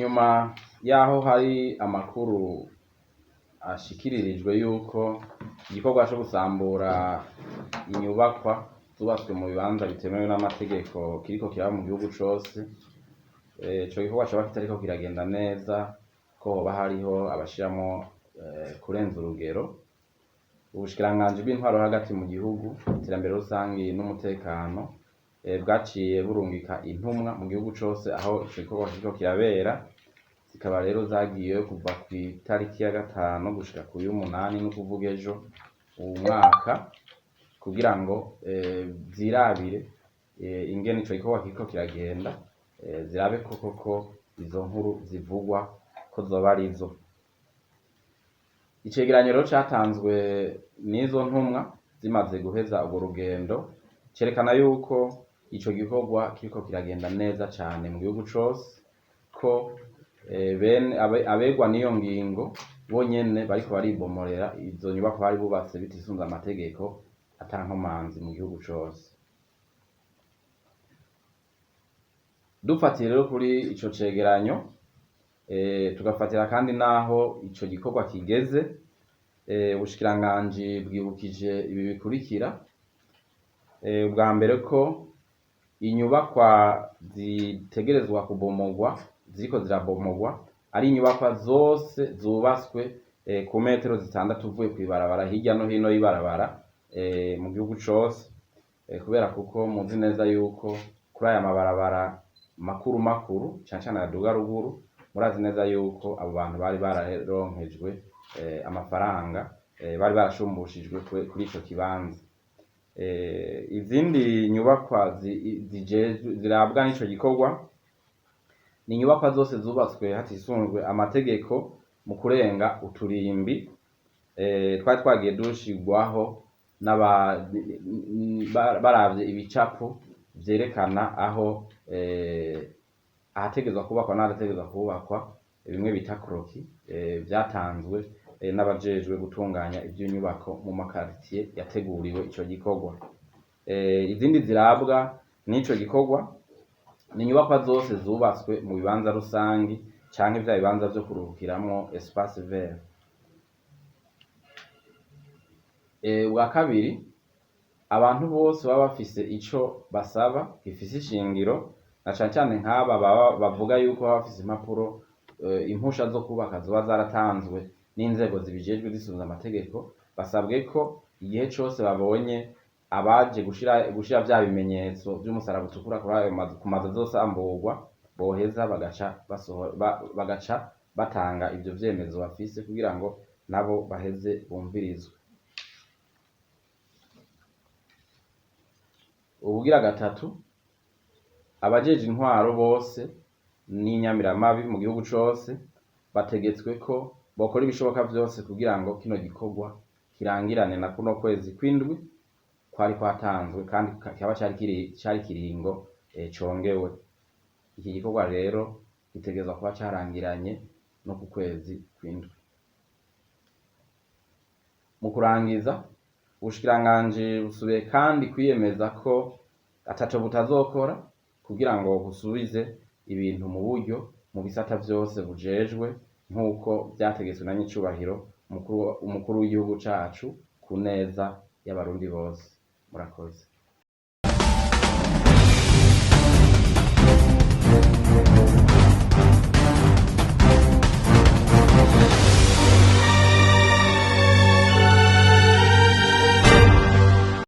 Inyuma yaho hari amakuru ashikiririjwe yuko igikorwa co gusambura inyubakwa zubatswe mu bibanza bitemewe n'amategeko kiriko kiraba mu gihugu cose, ico gikorwa coba kitariko kiragenda neza, ko hoba hariho abashiramwo kurenza urugero. Ubushikiranganji bw'intwaro hagati mu gihugu, iterambere rusangi n'umutekano bwaciye burungika intumwa mu gihugu cose aho ico gikorwa kiriko kirabera, zikaba rero zagiyeyo kuva kw'itariki ya 5 gushika ku y'umunani, n'ukuvuga ejo uwu mwaka, kugira ngo zirabire ingene ico gikorwa kiriko kiragenda, zirabe koko izo nkuru zivugwa ko zoba arizo. Icegeranyo rero catanzwe n'izo ntumwa zimaze guheza urwo rugendo, cerekana yuko ico gikorwa kiriko kiragenda neza cane mu gihugu cose, ko bene abegwa n'iyo ngingo bonyene bariko baribomorera izo nyubakwa bari bubatse bitisunze amategeko ata nkomanzi mu gihugu cose. Dufatiye rero kuri ico cegeranyo, tugafatira kandi naho ico gikorwa kigeze, ubushikiranganji bwibukije ibi bikurikira: ubwa mbere ko inyubakwa zitegerezwa kubomorwa, ziriko zirabomorwa ari inyubakwa zose zubatswe ku metero 6 uvuye kw'ibarabara hirya no hino y'ibarabara mu gihugu cose, kubera kuko muzi neza yuko kuri aya mabarabara makuru cane cane aduga ruguru, murazi neza yuko abo bantu bari bararonkejwe amafaranga, bari barashumbushijwe kuri ico kibanza. Izindi nyubakwa zirabwa n'ico gikorwa ni inyubakwa zose zubatswe hatisunzwe amategeko mu kurenga uturimbi twari twagiye dushirwaho baravye ibicapo vyerekana aho ahategerezwa kubakwa n'ahadategerezwa kubakwa, bimwe bita kroki, vyatanzwe n'abajejwe gutunganya ivy'inyubako mu makaritiye yateguriwe ico gikorwa. Izindi zirabwa n'ico gikorwa ni inyubakwa zose zubatswe mu bibanza rusangi canke vya bibanza vyo kuruhukiramwo espace vert. Ubwa kabiri, abantu bose baba bafise ico basaba gifise ishingiro, na cane cane nk'aba bavuga yuko baba bafise impapuro, impusha zo kubaka zoba zaratanzwe n'inzego zibijejwe zisunze amategeko, basabwe ko igihe cose babonye abaje gushira vya bimenyetso vy'umusaraba utukura kuri ayo mazu, ku mazu azosamburwa, boheza bagaca batanga ivyo vyemezo bafise kugira ngo nabo baheze bumvirizwe. Ubugira gatatu, abajeje intwaro bose n'inyamiramabi mu gihugu cose bategetswe ko bokora ibishoboka vyose kugira ngo kino gikorwa kirangirane na kuno kwezi kw'indwi kwari kwatanzwe, kandi kikaba cari kiringo congewe. Iki gikorwa rero gitegerezwa kuba carangiranye no ku kwezi kw'indwi. Mu kurangiza, ubushikiranganji busubiye kandi kwiyemeza ko ataco butazokora kugira ngo busubize ibintu mu buryo mu bisata vyose bujejwe, nk'uko vyategetswe na nyicubahiro umukuru w'igihugu cacu ku neza y'abarundi bose. Murakoze.